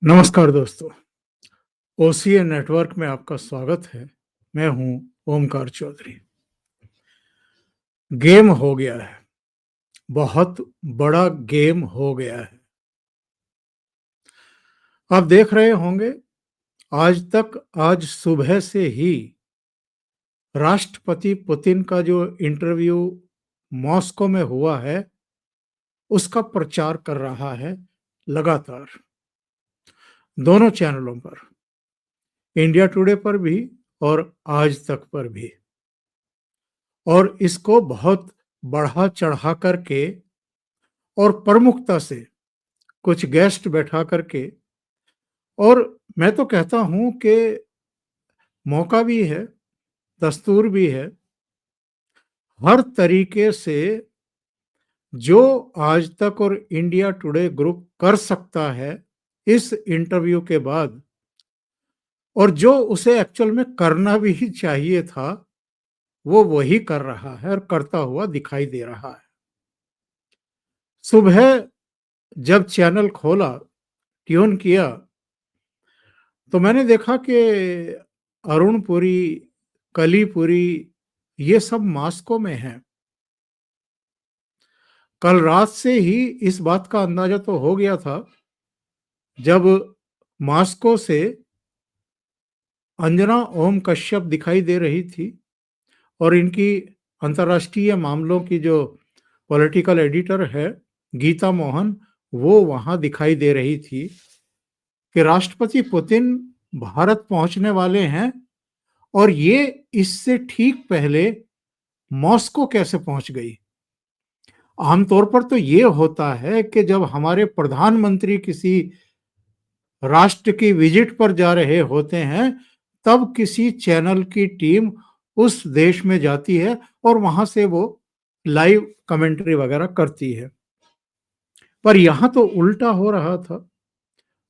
नमस्कार दोस्तों, OCA network में आपका स्वागत है। मैं हूं ओमकार चौधरी। गेम हो गया है, बहुत बड़ा गेम हो गया है। आप देख रहे होंगे, आज सुबह से ही राष्ट्रपति पुतिन का जो इंटरव्यू मॉस्को में हुआ है, उसका प्रचार कर रहा है लगातार दोनों चैनलों पर, इंडिया टुडे पर भी और आज तक पर भी। और इसको बहुत बढ़ा चढ़ा करके और प्रमुखता से कुछ गेस्ट बैठा करके, और मैं तो कहता हूं कि मौका भी है, दस्तूर भी है, हर तरीके से जो आज तक और इंडिया टुडे ग्रुप कर सकता है इस इंटरव्यू के बाद, और जो उसे एक्चुअल में करना भी चाहिए था, वो वही कर रहा है और करता हुआ दिखाई दे रहा है। सुबह जब चैनल खोला, ट्यून किया, तो मैंने देखा कि अरुण पुरी, कली पुरी, ये सब मॉस्को में हैं। कल रात से ही इस बात का अंदाजा तो हो गया था, जब मॉस्को से अंजना ओम कश्यप दिखाई दे रही थी और इनकी अंतर्राष्ट्रीय मामलों की जो पॉलिटिकल एडिटर है गीता मोहन, वो वहां दिखाई दे रही थी कि राष्ट्रपति पुतिन भारत पहुंचने वाले हैं। और ये इससे ठीक पहले मॉस्को कैसे पहुंच गई? आमतौर पर तो ये होता है कि जब हमारे प्रधानमंत्री किसी राष्ट्र की विजिट पर जा रहे होते हैं, तब किसी चैनल की टीम उस देश में जाती है और वहां से वो लाइव कमेंट्री वगैरह करती है। पर यहां तो उल्टा हो रहा था।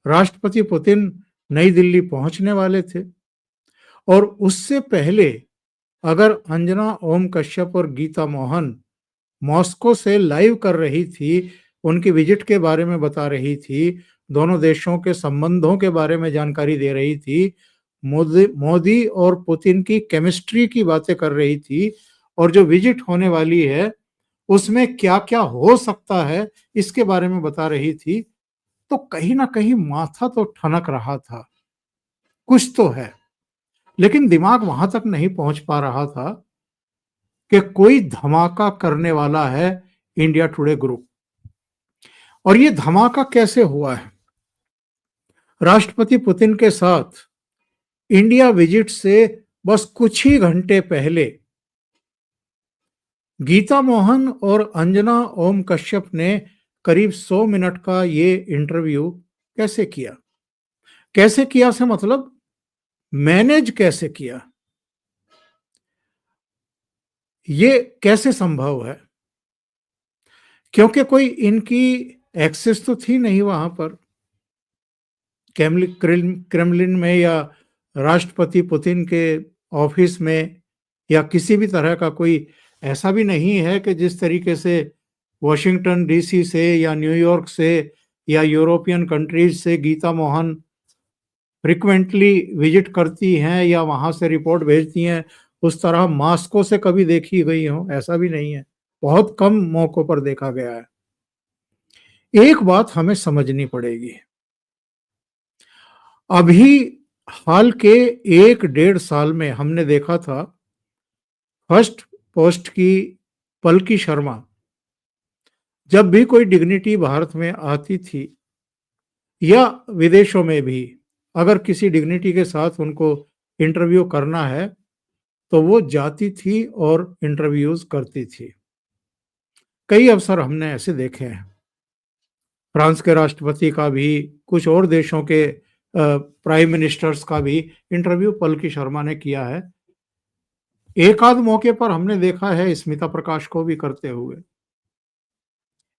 राष्ट्रपति पुतिन नई दिल्ली पहुंचने वाले थे और उससे पहले अगर अंजना ओम कश्यप और गीता मोहन मॉस्को से लाइव कर रही थी, उनकी विजिट के बारे में बता रही थी, दोनों देशों के संबंधों के बारे में जानकारी दे रही थी, मोदी और पुतिन की केमिस्ट्री की बातें कर रही थी, और जो विजिट होने वाली है उसमें क्या क्या हो सकता है इसके बारे में बता रही थी, तो कहीं ना कहीं माथा तो ठनक रहा था, कुछ तो है। लेकिन दिमाग वहां तक नहीं पहुंच पा रहा था कि कोई धमाका करने वाला है इंडिया टुडे ग्रुप। और ये धमाका कैसे हुआ है? राष्ट्रपति पुतिन के साथ इंडिया विजिट से बस कुछ ही घंटे पहले गीता मोहन और अंजना ओम कश्यप ने करीब 100 मिनट का ये इंटरव्यू कैसे किया? कैसे किया से मतलब मैनेज कैसे किया? ये कैसे संभव है? क्योंकि कोई इनकी एक्सेस तो थी नहीं वहां पर क्रेमलिन में, या राष्ट्रपति पुतिन के ऑफिस में, या किसी भी तरह का कोई ऐसा भी नहीं है कि जिस तरीके से वॉशिंगटन डीसी से या न्यूयॉर्क से या यूरोपियन कंट्रीज से गीता मोहन फ्रिक्वेंटली विजिट करती हैं या वहां से रिपोर्ट भेजती हैं, उस तरह मॉस्को से कभी देखी गई हो, ऐसा भी नहीं है। बहुत कम मौकों पर देखा गया है। एक बात हमें समझनी पड़ेगी, अभी हाल के 1 डेढ़ साल में हमने देखा था फर्स्ट पोस्ट की पलकी शर्मा, जब भी कोई डिग्निटी भारत में आती थी या विदेशों में भी, अगर किसी डिग्निटी के साथ उनको इंटरव्यू करना है तो वो जाती थी और इंटरव्यूज करती थी। कई अवसर हमने ऐसे देखे हैं, फ्रांस के राष्ट्रपति का भी, कुछ और देशों के प्राइम मिनिस्टर्स का भी इंटरव्यू पलकी शर्मा ने किया है। एक आध मौके पर हमने देखा है स्मिता प्रकाश को भी करते हुए।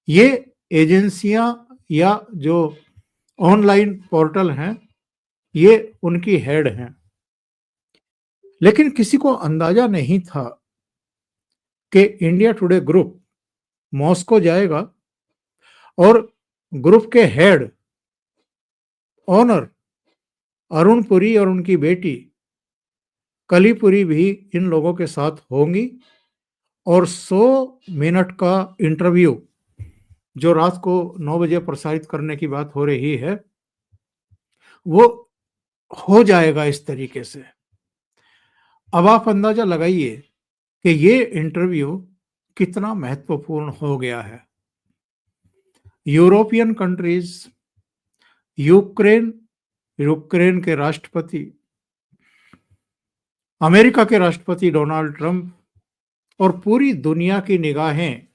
ये एजेंसियां या जो ऑनलाइन पोर्टल हैं, ये उनकी हेड हैं। लेकिन किसी को अंदाजा नहीं था कि इंडिया टुडे ग्रुप मॉस्को जाएगा और ग्रुप के हेड ऑनर अरुण पुरी और उनकी बेटी कलीपुरी भी इन लोगों के साथ होंगी और 100 मिनट का इंटरव्यू जो रात को 9 बजे प्रसारित करने की बात हो रही है, वो हो जाएगा इस तरीके से। अब आप अंदाजा लगाइए कि ये इंटरव्यू कितना महत्वपूर्ण हो गया है। यूरोपियन कंट्रीज, यूक्रेन यूक्रेन के राष्ट्रपति, अमेरिका के राष्ट्रपति डोनाल्ड ट्रंप और पूरी दुनिया की निगाहें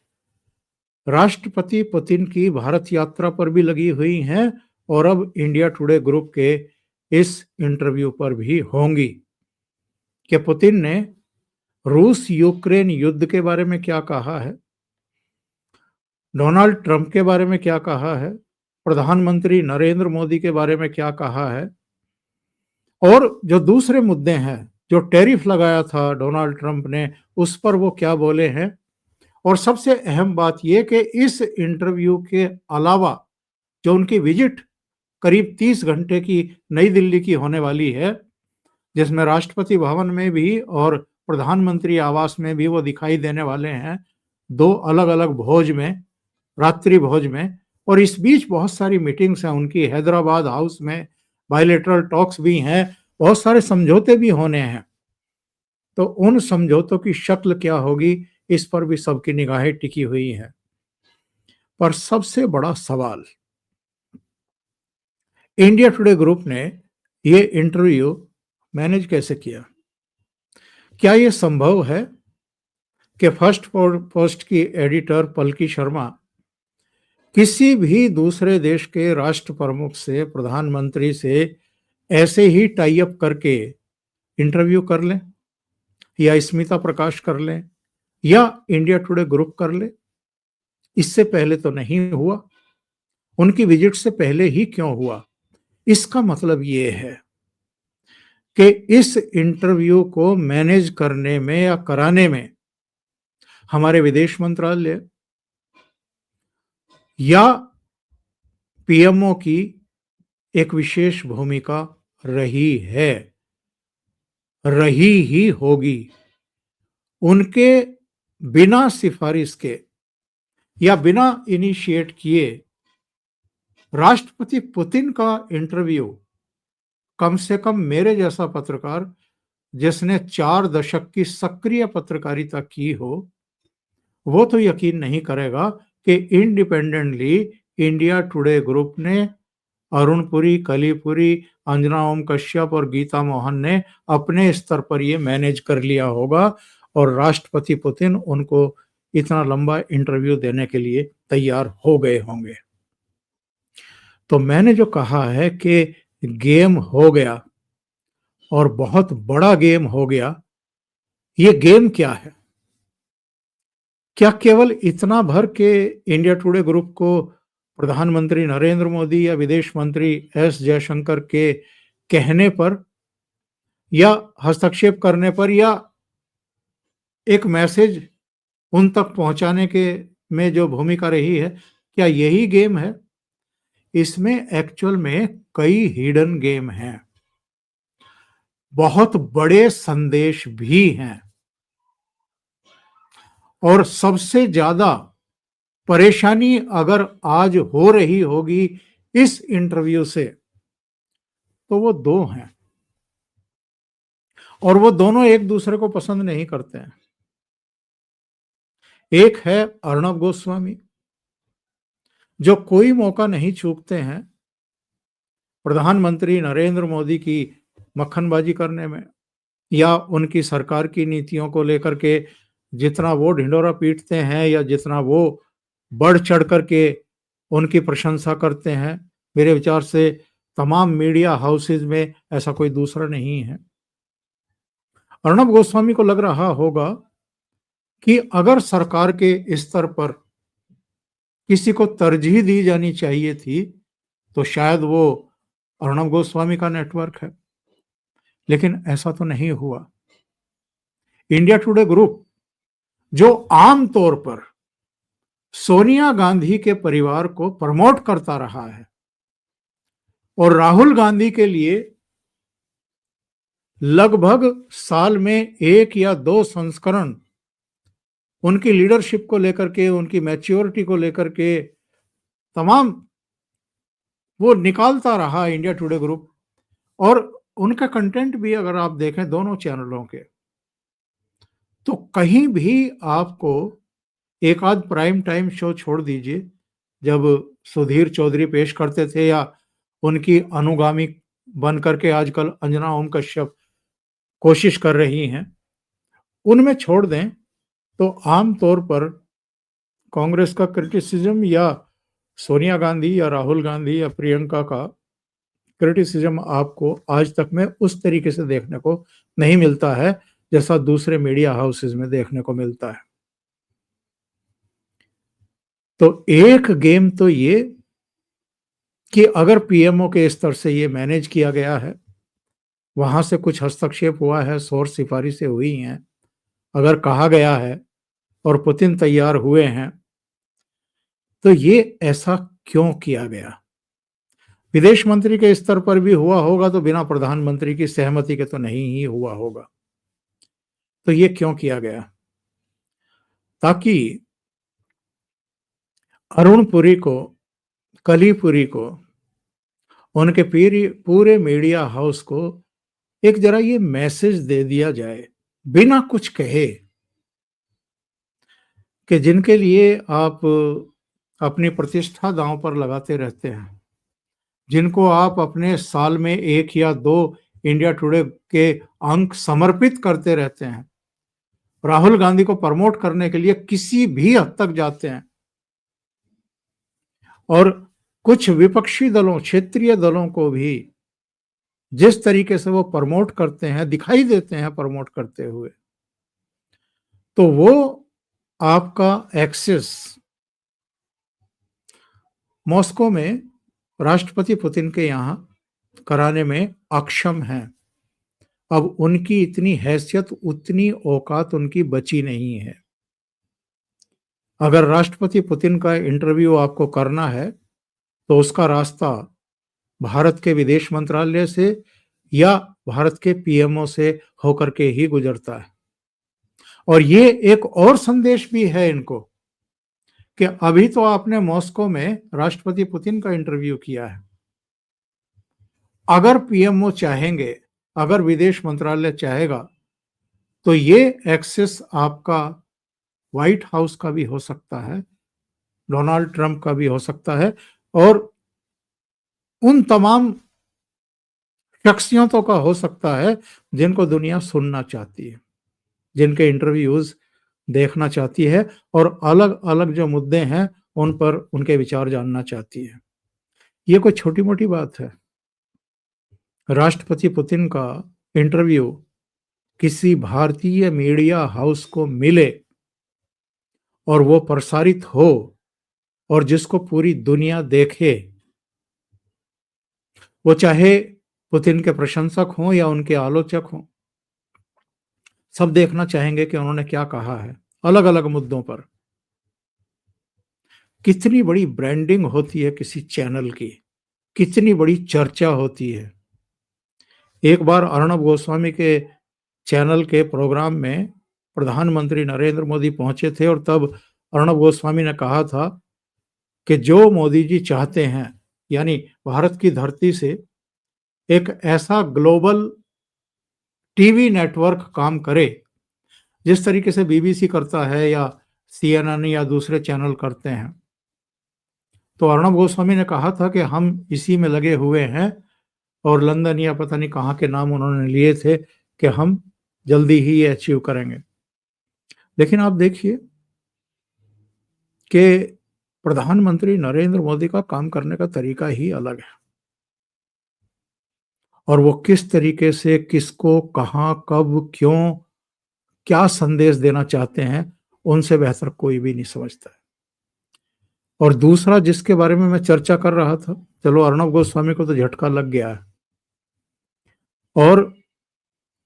राष्ट्रपति पुतिन की भारत यात्रा पर भी लगी हुई हैं और अब इंडिया टुडे ग्रुप के इस इंटरव्यू पर भी होंगी कि पुतिन ने रूस यूक्रेन युद्ध के बारे में क्या कहा है, डोनाल्ड ट्रंप के बारे में क्या कहा है, प्रधानमंत्री नरेंद्र मोदी के बारे में क्या कहा है, और जो दूसरे मुद्दे हैं, जो टैरिफ लगाया था डोनाल्ड ट्रंप ने, उस पर वो क्या बोले हैं। और सबसे अहम बात यह कि इस इंटरव्यू के अलावा जो उनकी विजिट करीब 30 घंटे की नई दिल्ली की होने वाली है, जिसमें राष्ट्रपति भवन में भी और प्रधानमंत्री आवास में भी वो दिखाई देने वाले हैं, 2 अलग अलग भोज में, रात्रि भोज में। और इस बीच बहुत सारी मीटिंग्स हैं उनकी, हैदराबाद हाउस में बायलैटरल टॉक्स भी हैं, बहुत सारे समझौते भी होने हैं। तो उन समझौतों की शक्ल क्या होगी, इस पर भी सबकी निगाहें टिकी हुई हैं। पर सबसे बड़ा सवाल, इंडिया टुडे ग्रुप ने ये इंटरव्यू मैनेज कैसे किया? क्या ये संभव है कि फर्स्ट पोस्ट की एडिटर पलकी शर्मा किसी भी दूसरे देश के राष्ट्र प्रमुख से, प्रधानमंत्री से ऐसे ही टाई अप करके इंटरव्यू कर लें, या स्मिता प्रकाश कर लें, या इंडिया टुडे ग्रुप कर ले? इससे पहले तो नहीं हुआ, उनकी विजिट से पहले ही क्यों हुआ? इसका मतलब ये है कि इस इंटरव्यू को मैनेज करने में या कराने में हमारे विदेश मंत्रालय या पीएमओ की एक विशेष भूमिका रही है, रही ही होगी। उनके बिना सिफारिश के या बिना इनिशिएट किए राष्ट्रपति पुतिन का इंटरव्यू, कम से कम मेरे जैसा पत्रकार जिसने 4 दशक की सक्रिय पत्रकारिता की हो, वो तो यकीन नहीं करेगा कि इंडिपेंडेंटली इंडिया टुडे ग्रुप ने अरुण पुरी, कलीपुरी, अंजना ओम कश्यप और गीता मोहन ने अपने स्तर पर ये मैनेज कर लिया होगा और राष्ट्रपति पुतिन उनको इतना लंबा इंटरव्यू देने के लिए तैयार हो गए होंगे। तो मैंने जो कहा है कि गेम हो गया और बहुत बड़ा गेम हो गया, ये गेम क्या है? क्या केवल इतना भर के इंडिया टुडे ग्रुप को प्रधानमंत्री नरेंद्र मोदी या विदेश मंत्री एस जयशंकर के कहने पर या हस्तक्षेप करने पर या एक मैसेज उन तक पहुंचाने के में जो भूमिका रही है, क्या यही गेम है? इसमें एक्चुअल में कई हिडन गेम हैं, बहुत बड़े संदेश भी हैं। और सबसे ज्यादा परेशानी अगर आज हो रही होगी इस इंटरव्यू से, तो वो 2 हैं और वो दोनों एक दूसरे को पसंद नहीं करते हैं। एक है अर्णब गोस्वामी, जो कोई मौका नहीं चूकते हैं प्रधानमंत्री नरेंद्र मोदी की मक्खनबाजी करने में या उनकी सरकार की नीतियों को लेकर के जितना वो ढिंढोरा पीटते हैं या जितना वो बढ़ चढ़ करके उनकी प्रशंसा करते हैं, मेरे विचार से तमाम मीडिया हाउसेज में ऐसा कोई दूसरा नहीं है। अर्णब गोस्वामी को लग रहा होगा कि अगर सरकार के स्तर पर किसी को तरजीह दी जानी चाहिए थी, तो शायद वो अर्णब गोस्वामी का नेटवर्क है, लेकिन ऐसा तो नहीं हुआ। इंडिया टुडे ग्रुप, जो आम तौर पर सोनिया गांधी के परिवार को प्रमोट करता रहा है, और राहुल गांधी के लिए लगभग साल में 1 या 2 संस्करण उनकी लीडरशिप को लेकर के, उनकी मैच्योरिटी को लेकर के तमाम वो निकालता रहा इंडिया टुडे ग्रुप। और उनका कंटेंट भी अगर आप देखें दोनों चैनलों के, तो कहीं भी आपको एक आध प्राइम टाइम शो छोड़ दीजिए, जब सुधीर चौधरी पेश करते थे या उनकी अनुगामी बन करके आजकल अंजना ओम कश्यप कोशिश कर रही हैं, उनमें छोड़ दें तो आम तौर पर कांग्रेस का क्रिटिसिज्म या सोनिया गांधी या राहुल गांधी या प्रियंका का क्रिटिसिज्म आपको आज तक में उस तरीके से देखने को नहीं मिलता है जैसा दूसरे मीडिया हाउसेस में देखने को मिलता है। तो एक गेम तो ये कि अगर पीएमओ के स्तर से ये मैनेज किया गया है, वहां से कुछ हस्तक्षेप हुआ है, सोर्स सिफारिशें हुई हैं, अगर कहा गया है और पुतिन तैयार हुए हैं, तो ये ऐसा क्यों किया गया? विदेश मंत्री के स्तर पर भी हुआ होगा तो बिना प्रधानमंत्री की सहमति के तो नहीं ही हुआ होगा। तो ये क्यों किया गया? ताकि अरुण पुरी को, कली पुरी को, उनके पूरे मीडिया हाउस को एक जरा ये मैसेज दे दिया जाए बिना कुछ कहे कि जिनके लिए आप अपनी प्रतिष्ठा दांव पर लगाते रहते हैं, जिनको आप अपने साल में 1 या 2 इंडिया टुडे के अंक समर्पित करते रहते हैं, राहुल गांधी को प्रमोट करने के लिए किसी भी हद तक जाते हैं, और कुछ विपक्षी दलों, क्षेत्रीय दलों को भी जिस तरीके से वो प्रमोट करते हैं, दिखाई देते हैं प्रमोट करते हुए, तो वो आपका एक्सेस मॉस्को में राष्ट्रपति पुतिन के यहां कराने में अक्षम है। अब उनकी इतनी हैसियत, उतनी औकात उनकी बची नहीं है। अगर राष्ट्रपति पुतिन का इंटरव्यू आपको करना है तो उसका रास्ता भारत के विदेश मंत्रालय से या भारत के पीएमओ से होकर के ही गुजरता है। और ये एक और संदेश भी है इनको कि अभी तो आपने मॉस्को में राष्ट्रपति पुतिन का इंटरव्यू किया है, अगर पीएमओ चाहेंगे, अगर विदेश मंत्रालय चाहेगा, तो ये एक्सेस आपका व्हाइट हाउस का भी हो सकता है, डोनाल्ड ट्रंप का भी हो सकता है, और उन तमाम शख्सियतों का हो सकता है जिनको दुनिया सुनना चाहती है, जिनके इंटरव्यूज देखना चाहती है और अलग अलग जो मुद्दे हैं उन पर उनके विचार जानना चाहती है। ये कोई छोटी मोटी बात है? राष्ट्रपति पुतिन का इंटरव्यू किसी भारतीय मीडिया हाउस को मिले और वो प्रसारित हो और जिसको पूरी दुनिया देखे, वो चाहे पुतिन के प्रशंसक हों या उनके आलोचक हों, सब देखना चाहेंगे कि उन्होंने क्या कहा है अलग अलग मुद्दों पर। कितनी बड़ी ब्रांडिंग होती है किसी चैनल की, कितनी बड़ी चर्चा होती है। एक बार अर्णब गोस्वामी के चैनल के प्रोग्राम में प्रधानमंत्री नरेंद्र मोदी पहुंचे थे और तब अर्णब गोस्वामी ने कहा था कि जो मोदी जी चाहते हैं, यानी भारत की धरती से एक ऐसा ग्लोबल टीवी नेटवर्क काम करे जिस तरीके से बीबीसी करता है या सीएनएन या दूसरे चैनल करते हैं। तो अर्णब गोस्वामी ने कहा था कि हम इसी में लगे हुए हैं, और लंदन या पता नहीं कहाँ के नाम उन्होंने लिए थे कि हम जल्दी ही ये अचीव करेंगे। लेकिन आप देखिए कि प्रधानमंत्री नरेंद्र मोदी का काम करने का तरीका ही अलग है, और वो किस तरीके से किसको, कहाँ, कब, क्यों, क्या संदेश देना चाहते हैं, उनसे बेहतर कोई भी नहीं समझता है। और दूसरा जिसके बारे में मैं चर्चा कर रहा था, चलो अर्णब गोस्वामी को तो झटका लग गया है, और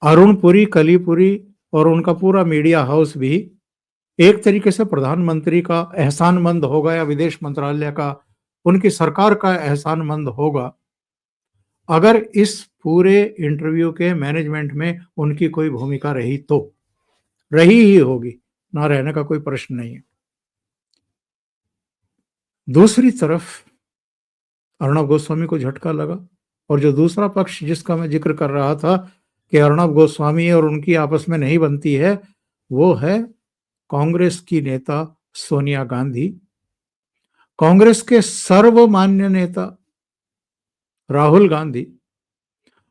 अरुण पुरी, कली पुरी और उनका पूरा मीडिया हाउस भी एक तरीके से प्रधानमंत्री का एहसानमंद होगा या विदेश मंत्रालय का, उनकी सरकार का एहसानमंद होगा अगर इस पूरे इंटरव्यू के मैनेजमेंट में उनकी कोई भूमिका रही तो रही ही होगी, ना रहने का कोई प्रश्न नहीं है। दूसरी तरफ अर्णब गोस्वामी को झटका लगा और जो दूसरा पक्ष जिसका मैं जिक्र कर रहा था कि अर्णब गोस्वामी और उनकी आपस में नहीं बनती है, वो है कांग्रेस की नेता सोनिया गांधी, कांग्रेस के सर्वमान्य नेता राहुल गांधी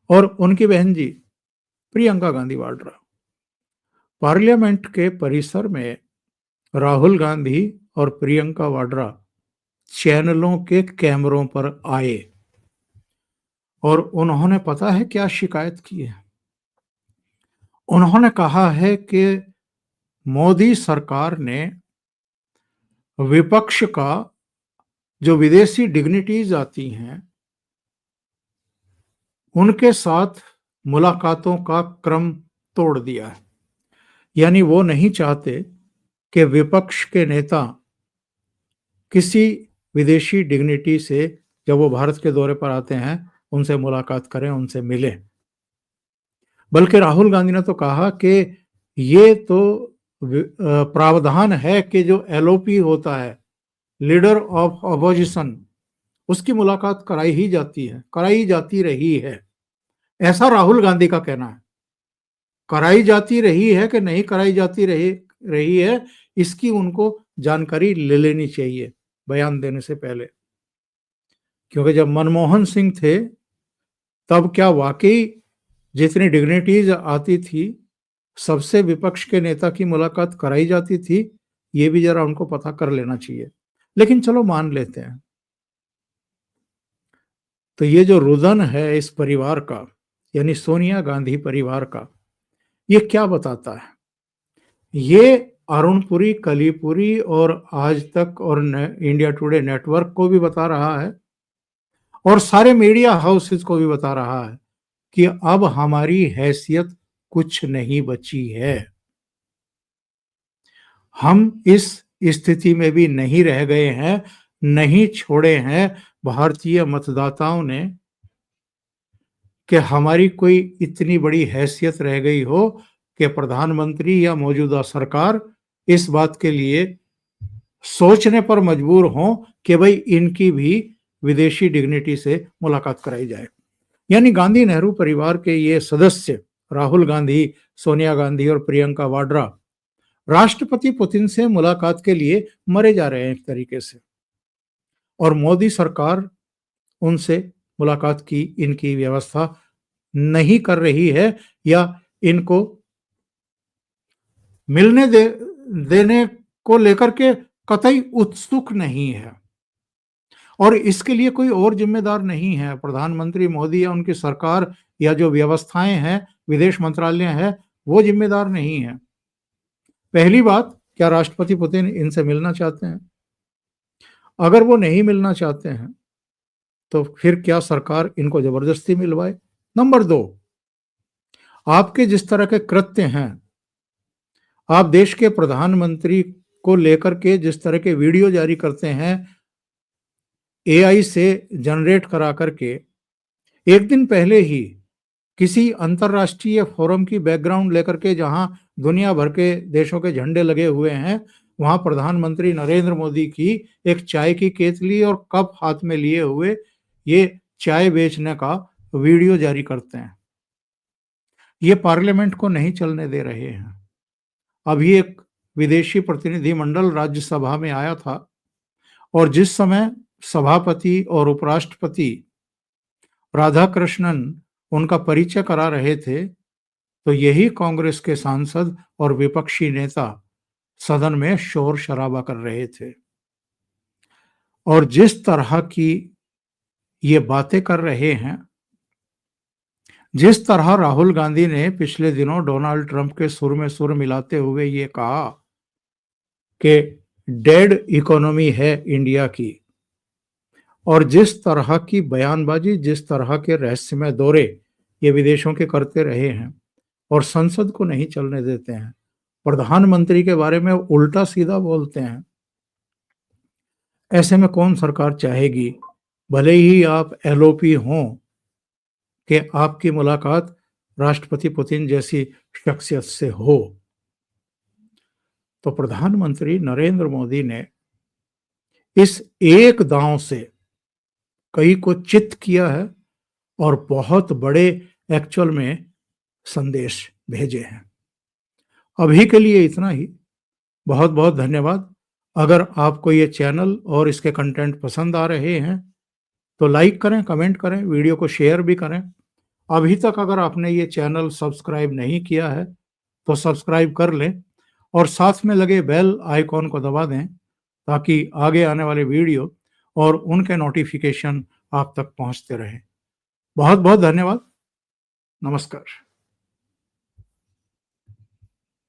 और उनकी बहन जी प्रियंका गांधी वाड्रा। पार्लियामेंट के परिसर में राहुल गांधी और प्रियंका वाड्रा चैनलों के कैमरों पर आए और उन्होंने पता है क्या शिकायत की है? उन्होंने कहा है कि मोदी सरकार ने विपक्ष का जो विदेशी डिग्निटीज आती हैं उनके साथ मुलाकातों का क्रम तोड़ दिया है। यानी वो नहीं चाहते कि विपक्ष के नेता किसी विदेशी डिग्निटी से जब वो भारत के दौरे पर आते हैं उनसे मुलाकात करें, उनसे मिलें। बल्कि राहुल गांधी ने तो कहा कि ये तो प्रावधान है कि जो एलओपी होता है, लीडर ऑफ अपोजिशन, उसकी मुलाकात कराई ही जाती है, कराई जाती रही है। ऐसा राहुल गांधी का कहना है। कराई जाती रही है कि नहीं कराई जाती रही है, इसकी उनको जानकारी ले लेनी चाहिए बयान देने से पहले। क्योंकि जब मनमोहन सिंह थे तब क्या वाकई जितनी डिग्निटीज आती थी सबसे विपक्ष के नेता की मुलाकात कराई जाती थी? ये भी जरा उनको पता कर लेना चाहिए। लेकिन चलो मान लेते हैं। तो ये जो रुदन है इस परिवार का, यानी सोनिया गांधी परिवार का, ये क्या बताता है? ये अरुणपुरी, कलीपुरी और आज तक और इंडिया टुडे नेटवर्क को भी बता रहा है और सारे मीडिया हाउसेस को भी बता रहा है कि अब हमारी हैसियत कुछ नहीं बची है। हम इस स्थिति में भी नहीं रह गए हैं, नहीं छोड़े हैं भारतीय मतदाताओं ने कि हमारी कोई इतनी बड़ी हैसियत रह गई हो कि प्रधानमंत्री या मौजूदा सरकार इस बात के लिए सोचने पर मजबूर हों कि भाई इनकी भी विदेशी डिग्निटी से मुलाकात कराई जाए। यानी गांधी नेहरू परिवार के ये सदस्य राहुल गांधी, सोनिया गांधी और प्रियंका वाड्रा राष्ट्रपति पुतिन से मुलाकात के लिए मरे जा रहे हैं एक तरीके से, और मोदी सरकार उनसे मुलाकात की इनकी व्यवस्था नहीं कर रही है या इनको मिलने देने को लेकर के कतई उत्सुक नहीं है। और इसके लिए कोई और जिम्मेदार नहीं है, प्रधानमंत्री मोदी या उनकी सरकार या जो व्यवस्थाएं हैं, विदेश मंत्रालय है, वो जिम्मेदार नहीं है। पहली बात, क्या राष्ट्रपति पुतिन इनसे मिलना चाहते हैं? अगर वो नहीं मिलना चाहते हैं तो फिर क्या सरकार इनको जबरदस्ती मिलवाए? नंबर 2, आपके जिस तरह के कृत्य हैं, आप देश के प्रधानमंत्री को लेकर के जिस तरह के वीडियो जारी करते हैं एआई से जनरेट करा करके, एक दिन पहले ही किसी अंतरराष्ट्रीय फोरम की बैकग्राउंड लेकर के जहां दुनिया भर के देशों के झंडे लगे हुए हैं, वहां प्रधानमंत्री नरेंद्र मोदी की एक चाय की केतली और कप हाथ में लिए हुए ये चाय बेचने का वीडियो जारी करते हैं। ये पार्लियामेंट को नहीं चलने दे रहे हैं। अभी एक विदेशी प्रतिनिधिमंडल राज्यसभा में आया था और जिस समय सभापति और उपराष्ट्रपति राधाकृष्णन उनका परिचय करा रहे थे तो यही कांग्रेस के सांसद और विपक्षी नेता सदन में शोर शराबा कर रहे थे। और जिस तरह की ये बातें कर रहे हैं, जिस तरह राहुल गांधी ने पिछले दिनों डोनाल्ड ट्रंप के सुर में सुर मिलाते हुए ये कहा कि डेड इकोनॉमी है इंडिया की, और जिस तरह की बयानबाजी, जिस तरह के रहस्यमय दौरे ये विदेशों के करते रहे हैं और संसद को नहीं चलने देते हैं, प्रधानमंत्री के बारे में उल्टा सीधा बोलते हैं, ऐसे में कौन सरकार चाहेगी भले ही आप एलओपी हों कि आपकी मुलाकात राष्ट्रपति पुतिन जैसी शख्सियत से हो। तो प्रधानमंत्री नरेंद्र मोदी ने इस एक दांव से कई को चित किया है और बहुत बड़े एक्चुअल में संदेश भेजे हैं। अभी के लिए इतना ही। बहुत बहुत धन्यवाद। अगर आपको ये चैनल और इसके कंटेंट पसंद आ रहे हैं तो लाइक करें, कमेंट करें, वीडियो को शेयर भी करें। अभी तक अगर आपने ये चैनल सब्सक्राइब नहीं किया है तो सब्सक्राइब कर लें और साथ में लगे बेल आइकॉन को दबा दें ताकि आगे आने वाले वीडियो और उनके नोटिफिकेशन आप तक पहुंचते रहें। बहुत बहुत धन्यवाद। नमस्कार।